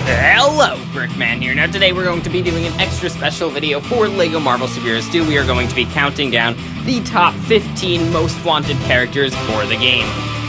Hello, Brickman here. Now today we're going to be doing an extra special video for LEGO Marvel Superheroes 2. We are going to be counting down the top 15 most wanted characters for the game.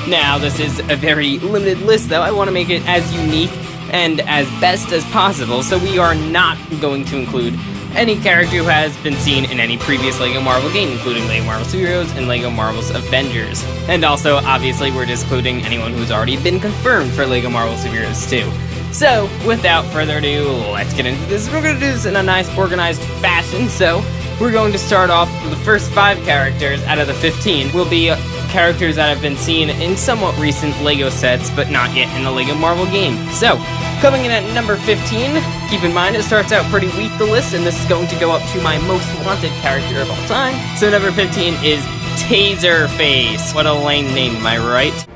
Now this is a very limited list though. I want to make it as unique and as best as possible, so we are not going to include any character who has been seen in any previous LEGO Marvel game, including LEGO Marvel Superheroes and LEGO Marvel's Avengers. And also, obviously, we're excluding anyone who's already been confirmed for LEGO Marvel Superheroes 2. So, without further ado, let's get into this. We're going to do this in a nice, organized fashion, so we're going to start off with the first 5 characters out of the 15 will be characters that have been seen in somewhat recent LEGO sets, but not yet in the LEGO Marvel game. So, coming in at number 15, keep in mind it starts out pretty weak, the list, and this is going to go up to my most wanted character of all time. So number 15 is Taserface. What a lame name, am I right?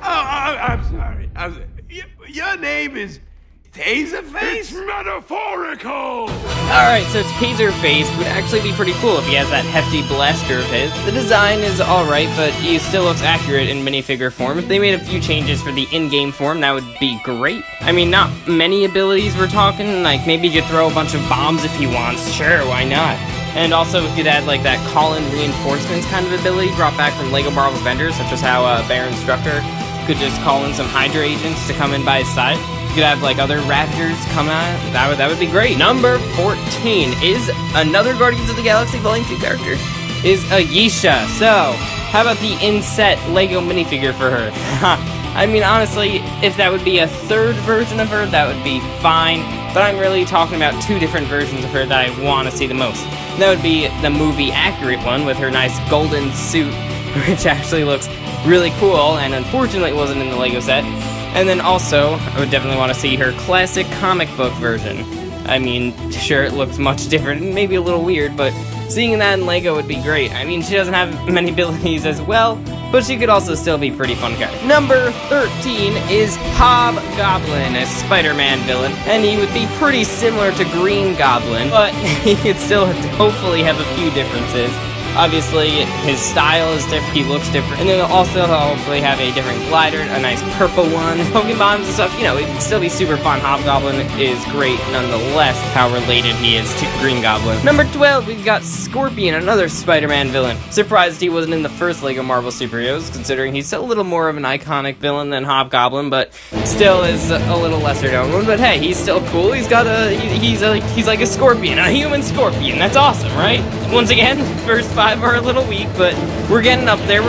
I'm sorry. Your name is Taserface? It's metaphorical! Alright, so Taserface would actually be pretty cool if he has that hefty blaster of his. The design is alright, but he still looks accurate in minifigure form. If they made a few changes for the in-game form, that would be great. I mean, not many abilities we're talking, like maybe he could throw a bunch of bombs if he wants, sure, why not? And also he could add like that call-in reinforcements kind of ability brought back from LEGO Marvel's Avengers, such as how Bear Instructor could just call in some Hydra agents to come in by his side. You could have like other Raptors come out. That would be great. Number 14 is another Guardians of the Galaxy Volume 2 character, is Ayesha. So, how about the inset LEGO minifigure for her? I mean, honestly, if that would be a third version of her, that would be fine. But I'm really talking about 2 different versions of her that I want to see the most. That would be the movie accurate one with her nice golden suit, which actually looks really cool, and unfortunately it wasn't in the LEGO set. And then also, I would definitely want to see her classic comic book version. I mean, sure, it looks much different, and maybe a little weird, but seeing that in LEGO would be great. I mean, she doesn't have many abilities as well, but she could also still be pretty fun character. Number 13 is Hobgoblin, a Spider-Man villain, and he would be pretty similar to Green Goblin, but he could still hopefully have a few differences. Obviously, his style is different, he looks different, and then he'll also hopefully have a different glider, a nice purple one, poking bombs and stuff, you know, it'd still be super fun. Hobgoblin is great nonetheless, how related he is to Green Goblin. Number 12, we've got Scorpion, another Spider-Man villain. Surprised he wasn't in the first LEGO Marvel Superheroes, considering he's a little more of an iconic villain than Hobgoblin, but still is a little lesser known one. But hey, he's still cool, he's got he's like a scorpion, a human scorpion, that's awesome, right? Once again, first 5 are a little weak, but we're getting up there,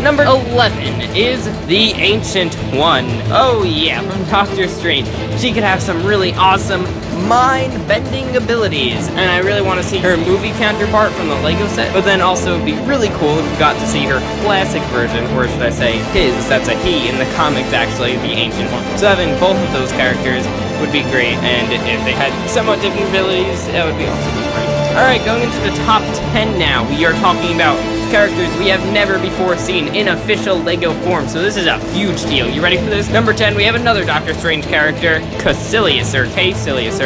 Number 11 is the Ancient One. Oh yeah, from Doctor Strange. She could have some really awesome mind-bending abilities, and I really want to see her movie counterpart from the LEGO set, but then also it'd be really cool if we got to see her classic version, or should I say his, that's a he in the comics actually, the Ancient One. So having both of those characters would be great, and if they had somewhat different abilities, that would be also great. Alright, going into the top 10 now, we are talking about characters we have never before seen in official LEGO form, so this is a huge deal. You ready for this? Number 10, we have another Doctor Strange character, Kaecilius, or Kaecilius.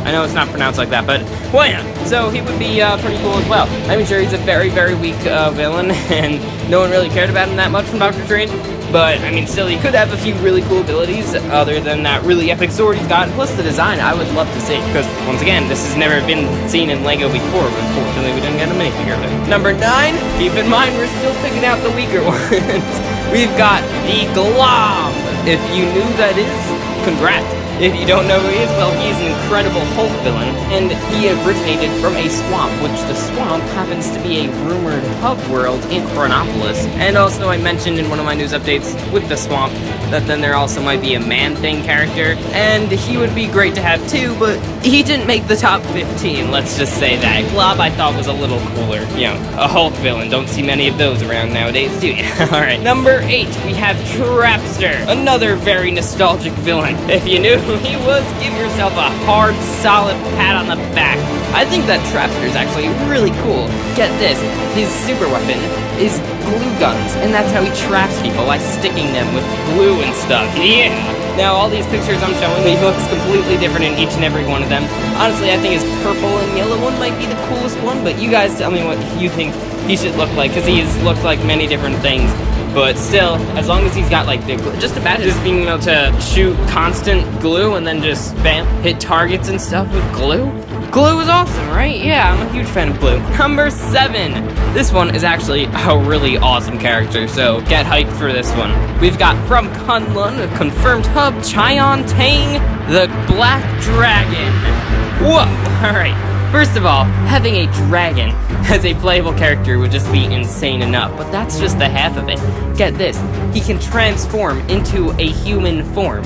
I know it's not pronounced like that, but why not? So he would be pretty cool as well. I'm sure he's a very, very weak villain, and no one really cared about him that much from Doctor Strange. But, I mean, still, he could have a few really cool abilities other than that really epic sword he's got. Plus, the design, I would love to see. Because, once again, this has never been seen in LEGO before, but unfortunately, we didn't get a minifigure of it. Number 9, keep in mind, we're still picking out the weaker ones. We've got the Glob. If you knew that is, congrats. If you don't know who he is, well, he is an incredible Hulk villain, and he originated from a swamp, which the swamp happens to be a rumored hub world in Chronopolis. And also, I mentioned in one of my news updates with the swamp that then there also might be a Man-Thing character, and he would be great to have too, but he didn't make the top 15, let's just say that. Glob I thought was a little cooler. You know, a Hulk villain, don't see many of those around nowadays, do you? Alright, number 8, we have Trapster, another very nostalgic villain. If you knew who he was, give yourself a hard, solid pat on the back. I think that Trapster is actually really cool. Get this, his super weapon is glue guns, and that's how he traps people, by sticking them with glue and stuff. Yeah! Now, all these pictures I'm showing, he looks completely different in each and every one of them. Honestly, I think his purple and yellow one might be the coolest one, but you guys tell me what you think he should look like, because he's looked like many different things. but still, as long as he's got like the just imagine just being able to shoot constant glue and then just bam, hit targets and stuff with glue. Glue is awesome, right? Yeah, I'm a huge fan of glue. Number 7. This one is actually a really awesome character, so get hyped for this one. We've got from Kunlun, a confirmed hub, Chiantang the Black Dragon. Whoa! Alright, first of all, having a dragon as a playable character would just be insane enough, but that's just the half of it. Get this, he can transform into a human form.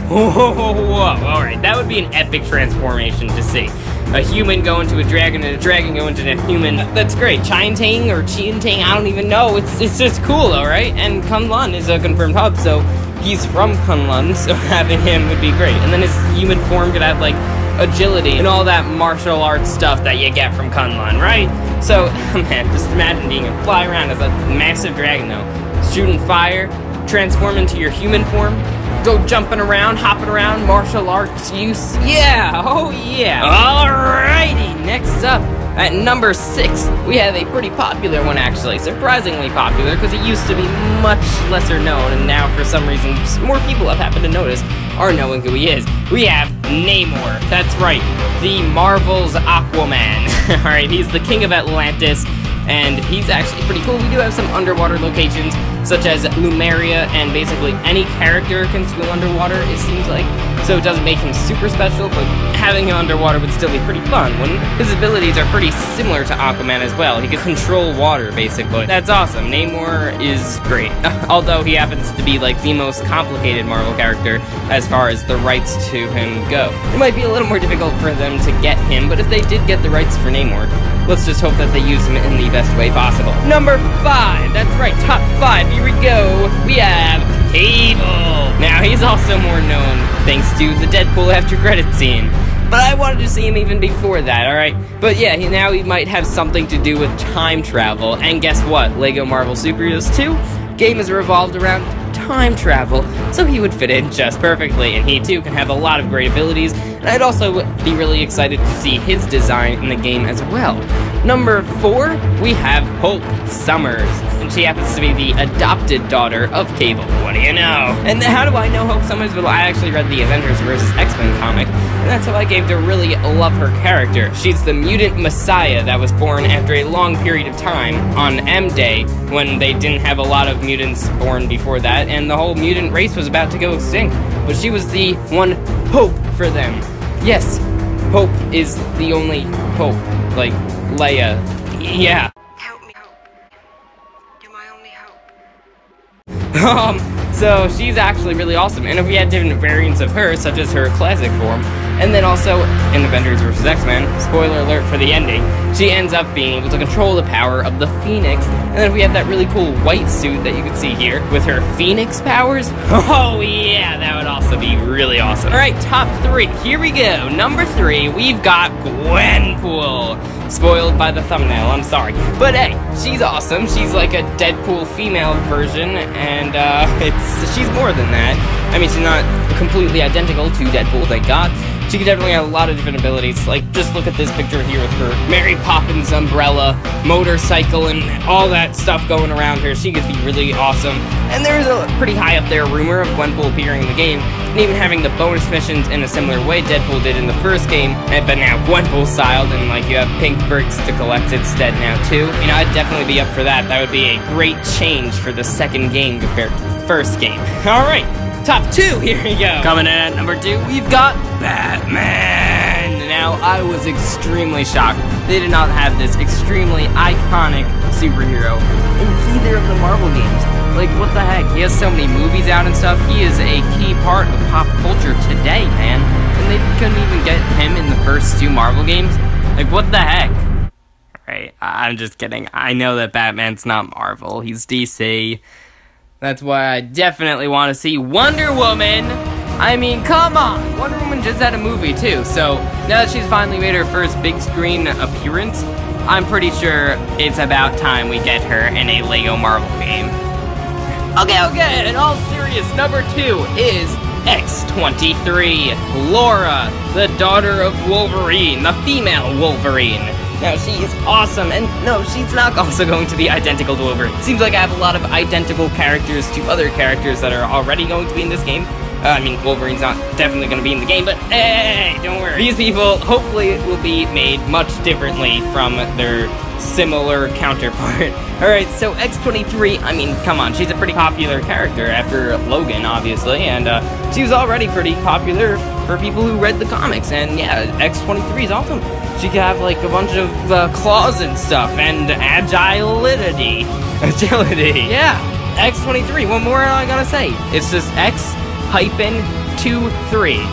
Whoa, alright, that would be an epic transformation to see. A human go into a dragon and a dragon go into a human. That's great. Chiantang or Chiantang, I don't even know. It's just cool, alright? And Kunlun is a confirmed hub, so he's from Kunlun, so having him would be great. And then his human form could have, like, agility and all that martial arts stuff that you get from Kunlun, right? So, man, just imagine being able to fly around as a massive dragon, though. Shooting fire, transform into your human form, go jumping around, hopping around, martial arts use. Yeah, oh yeah. Alrighty, next up, at number 6, we have a pretty popular one actually. Surprisingly popular, because he used to be much lesser known, and now for some reason, more people have happened to notice are knowing who he is. We have Namor. That's right, the Marvel's Aquaman. Alright, he's the king of Atlantis, and he's actually pretty cool. We do have some underwater locations, such as Lumeria, and basically any character can swim underwater, it seems like. So it doesn't make him super special, but having him underwater would still be pretty fun. His abilities are pretty similar to Aquaman as well. He can control water, basically. That's awesome. Namor is great. Although he happens to be like the most complicated Marvel character as far as the rights to him go. It might be a little more difficult for them to get him, but if they did get the rights for Namor, let's just hope that they use him in the best way possible. Number 5, that's right, top 5, here we go. We have Cable. Now, he's also more known thanks to the Deadpool after credit scene, but I wanted to see him even before that, alright? But yeah, now he might have something to do with time travel, and guess what? Lego Marvel Superheroes 2 game is revolved around time travel, so he would fit in just perfectly, and he too can have a lot of great abilities, and I'd also be really excited to see his design in the game as well. Number 4, we have Hope Summers, and she happens to be the adopted daughter of Cable. What do you know? And how do I know Hope Summers? Well, I actually read the Avengers vs. X-Men comic, and that's how I came to really love her character. She's the mutant messiah that was born after a long period of time on M-Day, when they didn't have a lot of mutants born before that, and the whole mutant race was about to go extinct. But she was the one hope for them. Yes, Hope is the only hope. Like Leia. Yeah. Help me, Hope. You're my only hope. So she's actually really awesome, and if we had different variants of her, such as her classic form, and then also in Avengers vs. X-Men, spoiler alert for the ending, she ends up being able to control the power of the Phoenix, and then if we have that really cool white suit that you can see here, with her Phoenix powers, oh yeah, that would also be really awesome. Alright, top 3, here we go. Number 3, we've got Gwenpool. Spoiled by the thumbnail, I'm sorry. But hey, she's awesome. She's like a Deadpool female version, and she's more than that. I mean, she's not completely identical to Deadpool, thank God. She could definitely have a lot of different abilities. Like, just look at this picture here with her Mary Poppins umbrella, motorcycle, and all that stuff going around her. She could be really awesome. And there's a pretty high up there rumor of Gwenpool appearing in the game, and even having the bonus missions in a similar way Deadpool did in the first game, but now Gwenpool styled, and like you have pink bricks to collect instead now too. You know, I'd definitely be up for that. That would be a great change for the second game compared to the first game. Alright. Top 2, here we go. Coming in at number 2, we've got Batman. Now, I was extremely shocked they did not have this extremely iconic superhero in either of the Marvel games. Like, what the heck? He has so many movies out and stuff. He is a key part of pop culture today, man. And they couldn't even get him in the first 2 Marvel games? Like, what the heck? Right, I'm just kidding. I know that Batman's not Marvel. He's DC. That's why I definitely want to see Wonder Woman. I mean, come on. Wonder Woman just had a movie, too. So, now that she's finally made her first big screen appearance, I'm pretty sure it's about time we get her in a Lego Marvel game. Okay, in all serious, number 2 is X-23. Laura, the daughter of Wolverine, the female Wolverine. Now, she is awesome, and no, she's not also going to be identical to Wolverine. Seems like I have a lot of identical characters to other characters that are already going to be in this game. I mean, Wolverine's not definitely going to be in the game, but hey, don't worry. These people, hopefully, will be made much differently from their similar counterpart. Alright, so X-23, I mean, come on, she's a pretty popular character after Logan, obviously, and she was already pretty popular for people who read the comics, and yeah, X-23 is awesome. She could have, like, a bunch of claws and stuff, and agility. Yeah, X-23, what more am I gonna say? It's just X-23.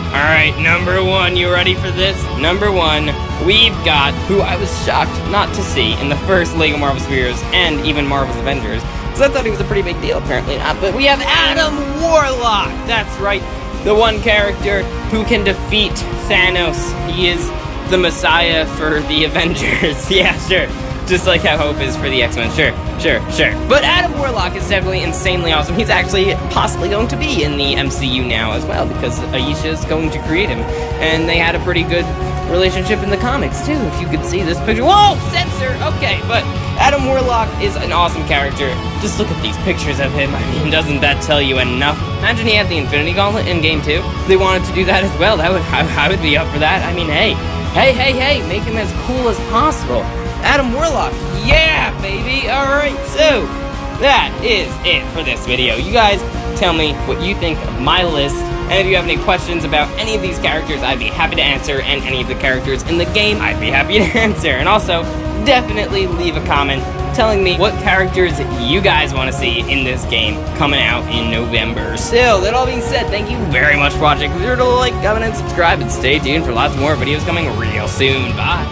Alright, number one, you ready for this? Number one, we've got who I was shocked not to see in the first LEGO Marvel Spheres and even Marvel's Avengers, because I thought he was a pretty big deal, apparently not, but we have Adam Warlock! That's right, the one character who can defeat Thanos. He is the Messiah for the Avengers. Yeah, sure. Just like how Hope is for the X-Men. Sure. But Adam Warlock is definitely insanely awesome. He's actually possibly going to be in the MCU now as well, because Ayesha is going to create him. And they had a pretty good relationship in the comics, too, if you could see this picture. Whoa! Censor! Okay, but Adam Warlock is an awesome character. Just look at these pictures of him. I mean, doesn't that tell you enough? Imagine he had the Infinity Gauntlet in Game 2. If they wanted to do that as well, I would be up for that. I mean, hey, make him as cool as possible. Adam Warlock, yeah, baby. Alright, so that is it for this video. You guys tell me what you think of my list, and if you have any questions about any of these characters, I'd be happy to answer, and any of the characters in the game, I'd be happy to answer. And also, definitely leave a comment telling me what characters you guys want to see in this game coming out in November. So, that all being said, thank you very much for watching. Be sure to like, comment, and subscribe, and stay tuned for lots more videos coming real soon. Bye.